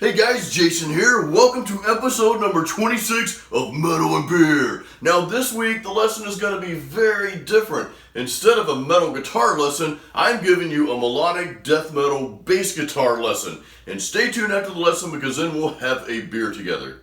Hey guys, Jason here. Welcome to episode number 26 of Metal and Beer. Now this week the lesson is going to be very different. Instead of a metal guitar lesson, I'm giving you a melodic death metal bass guitar lesson. And stay tuned after the lesson because then we'll have a beer together.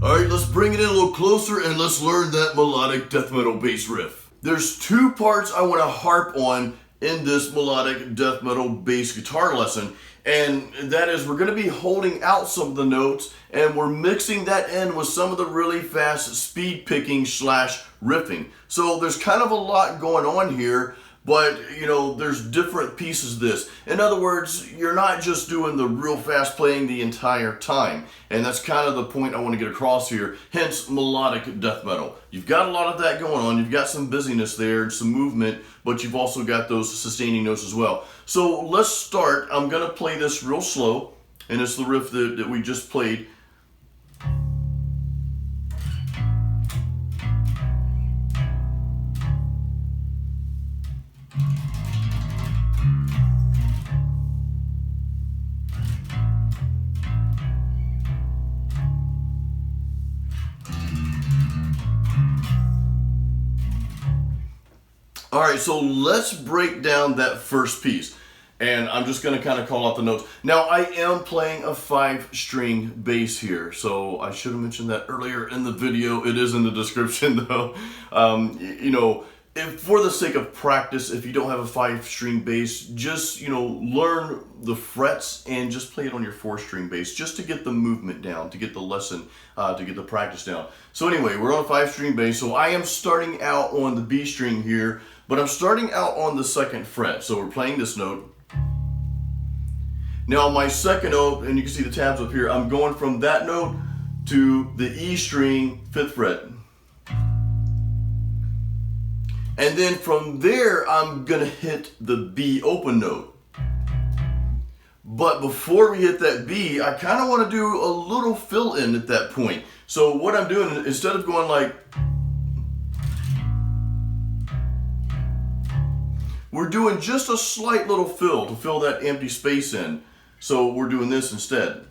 Alright, let's bring it in a little closer and let's learn that melodic death metal bass riff. There's two parts I want to harp on in this melodic death metal bass guitar lesson, and that is we're going to be holding out some of the notes and we're mixing that in with some of the really fast speed picking / riffing. So there's kind of a lot going on here, but there's different pieces of this. In other words, you're not just doing the real fast playing the entire time. And that's kind of the point I want to get across here, hence melodic death metal. You've got a lot of that going on, you've got some busyness there, some movement, but you've also got those sustaining notes as well. So let's start. I'm going to play this real slow, and it's the riff that we just played. Alright, so let's break down that first piece. And I'm just going to kind of call out the notes. Now, I am playing a 5-string bass here. So I should have mentioned that earlier in the video. It is in the description though. If for the sake of practice, if you don't have a 5-string bass, just, learn the frets and just play it on your 4-string bass just to get the movement down, to get the lesson, to get the practice down. So anyway, we're on a 5-string bass. So I am starting out on the B string here, but I'm starting out on the 2nd fret. So we're playing this note. Now my 2nd note, and you can see the tabs up here, I'm going from that note to the E string 5th fret. And then from there, I'm gonna hit the B open note. But before we hit that B, I kind of want to do a little fill in at that point. So what I'm doing, instead of going like, we're doing just a slight little fill to fill that empty space in. So we're doing this instead.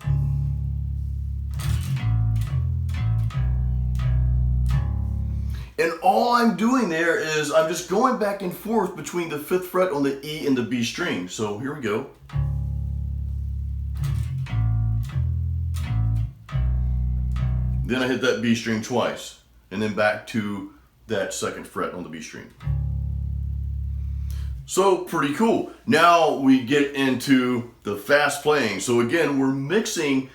And all I'm doing there is I'm just going back and forth between the 5th fret on the E and the B string. So here we go. Then I hit that B string twice, and then back to that 2nd fret on the B string. So pretty cool. Now we get into the fast playing. So again, we're mixing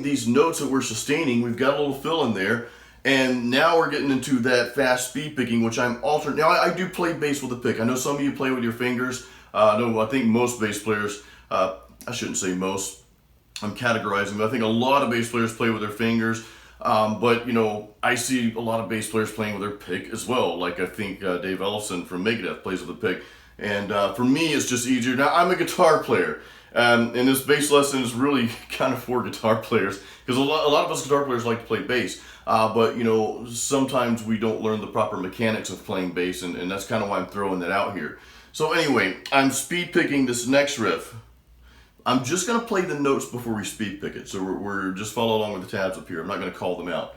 these notes that we're sustaining. We've got a little fill in there. And now we're getting into that fast speed picking, which I'm alternate. Now I do play bass with a pick. I know some of you play with your fingers. I think most bass players, I shouldn't say most, I'm categorizing, but I think a lot of bass players play with their fingers. But I see a lot of bass players playing with their pick as well. Like I think Dave Ellefson from Megadeth plays with a pick. And for me, it's just easier. Now I'm a guitar player. And this bass lesson is really kind of for guitar players because a lot of us guitar players like to play bass. But sometimes we don't learn the proper mechanics of playing bass, and that's kind of why I'm throwing that out here. So anyway, I'm speed picking this next riff. I'm just going to play the notes before we speed pick it. So we're just follow along with the tabs up here. I'm not going to call them out.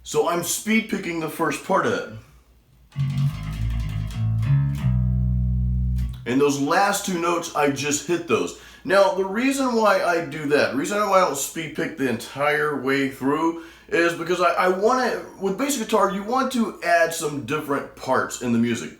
So I'm speed picking the first part of it. And those last two notes, I just hit those. Now, the reason why I do that, the reason why I don't speed pick the entire way through is because I want to, with bass guitar, you want to add some different parts in the music.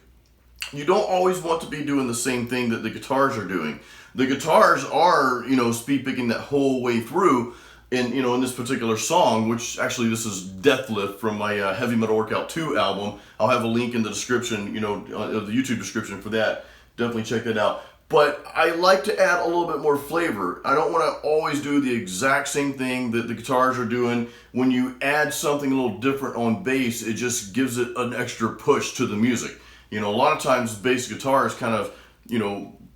You don't always want to be doing the same thing that the guitars are doing. The guitars are, speed picking that whole way through in this particular song, which actually this is Death Lift from my Heavy Metal Workout 2 album. I'll have a link in the description, the YouTube description for that. Definitely check that out. But I like to add a little bit more flavor. I don't want to always do the exact same thing that the guitars are doing. When you add something a little different on bass, it just gives it an extra push to the music. A lot of times bass guitar is kind of,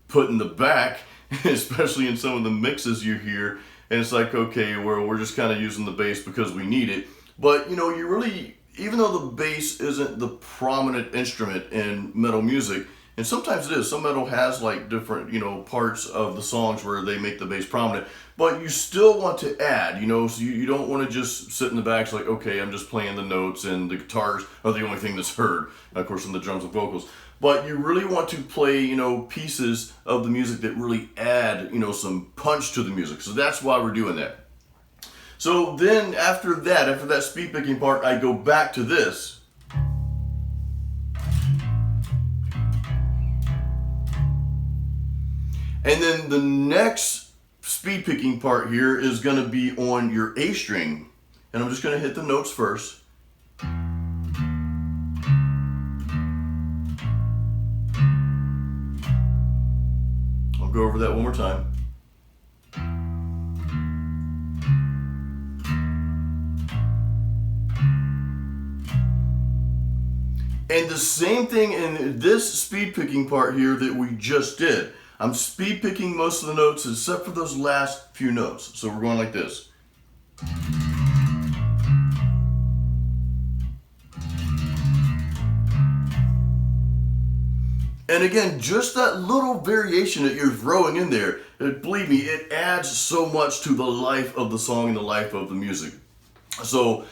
put in the back, especially in some of the mixes you hear. And it's like, okay, we're just kind of using the bass because we need it. But, you really, even though the bass isn't the prominent instrument in metal music, and sometimes it is. Some metal has like different, parts of the songs where they make the bass prominent. But you still want to add, so you don't want to just sit in the back like, okay, I'm just playing the notes and the guitars are the only thing that's heard. And of course, in the drums and vocals. But you really want to play, pieces of the music that really add, some punch to the music. So that's why we're doing that. So then after that speed picking part, I go back to this. And then the next speed picking part here is going to be on your A string. And I'm just going to hit the notes first. I'll go over that one more time. And the same thing in this speed picking part here that we just did. I'm speed picking most of the notes except for those last few notes. So we're going like this. And again, just that little variation that you're throwing in there, believe me, it adds so much to the life of the song and the life of the music. So,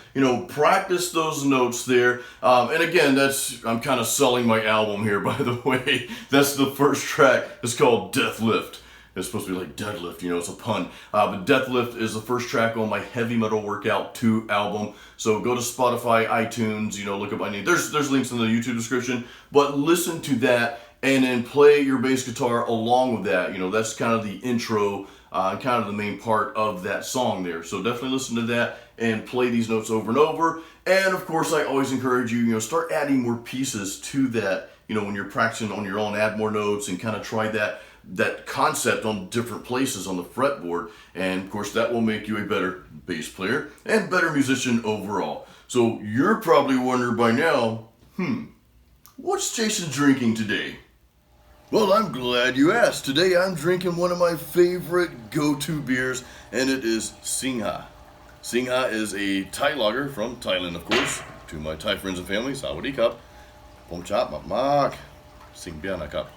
practice those notes there. And again, I'm kind of selling my album here, by the way. That's the first track. It's called Death Lift. It's supposed to be like deadlift, it's a pun. But Death Lift is the first track on my Heavy Metal Workout 2 album. So go to Spotify, iTunes, look up my name. There's links in the YouTube description. But listen to that and then play your bass guitar along with that. That's kind of the intro, kind of the main part of that song there. So definitely listen to that and play these notes over and over. And of course, I always encourage you, start adding more pieces to that, when you're practicing on your own, add more notes and kind of try that concept on different places on the fretboard. And of course, that will make you a better bass player and better musician overall. So you're probably wondering by now, what's Jason drinking today? Well, I'm glad you asked. Today I'm drinking one of my favorite go-to beers, and it is Singha. Singha is a Thai lager from Thailand, of course. To my Thai friends and family, Sawadee Cup. Pom chap mak Sing Biana Cup.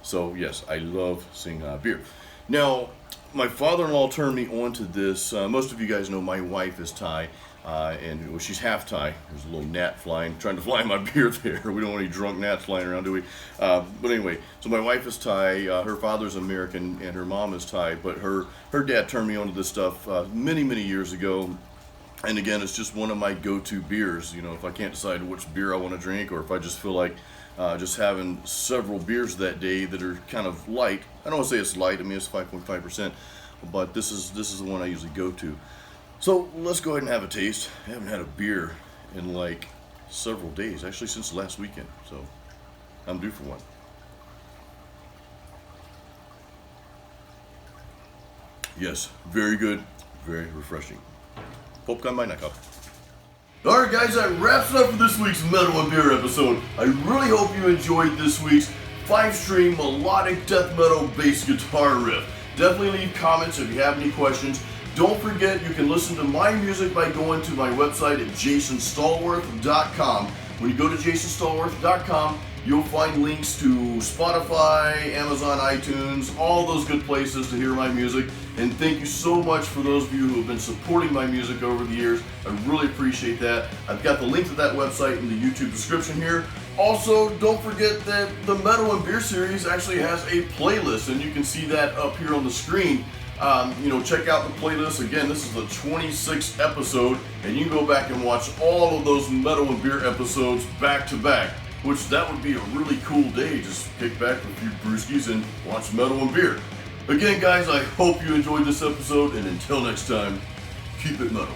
So yes, I love Singha beer. Now, my father-in-law turned me on to this. Most of you guys know my wife is Thai, and she's half Thai. There's a little gnat trying to fly in my beer there. We don't want any drunk gnats flying around, do we? But anyway, so my wife is Thai. Her father's American, and her mom is Thai. But her dad turned me on to this stuff many, many years ago. And again, it's just one of my go-to beers. If I can't decide which beer I want to drink, or if I just feel like just having several beers that day that are kind of light. I don't want to say it's light. I mean, it's 5.5%, but this is the one I usually go to. So let's go ahead and have a taste. I haven't had a beer in like several days, actually since last weekend. So I'm due for one. Yes, very good, very refreshing. Popcorn by Nakap. Alright guys, that wraps it up for this week's Metal and Beer episode. I really hope you enjoyed this week's 5-string melodic death metal bass guitar riff. Definitely leave comments if you have any questions. Don't forget you can listen to my music by going to my website at jasonstallworth.com. When you go to jasonstallworth.com, you'll find links to Spotify, Amazon, iTunes, all those good places to hear my music. And thank you so much for those of you who have been supporting my music over the years. I really appreciate that. I've got the link to that website in the YouTube description here. Also, don't forget that the Metal and Beer series actually has a playlist, and you can see that up here on the screen. Check out the playlist. Again, this is the 26th episode, and you can go back and watch all of those Metal and Beer episodes back to back, which that would be a really cool day. Just kick back with a few brewskis and watch Metal and Beer. Again, guys, I hope you enjoyed this episode, and until next time, keep it metal.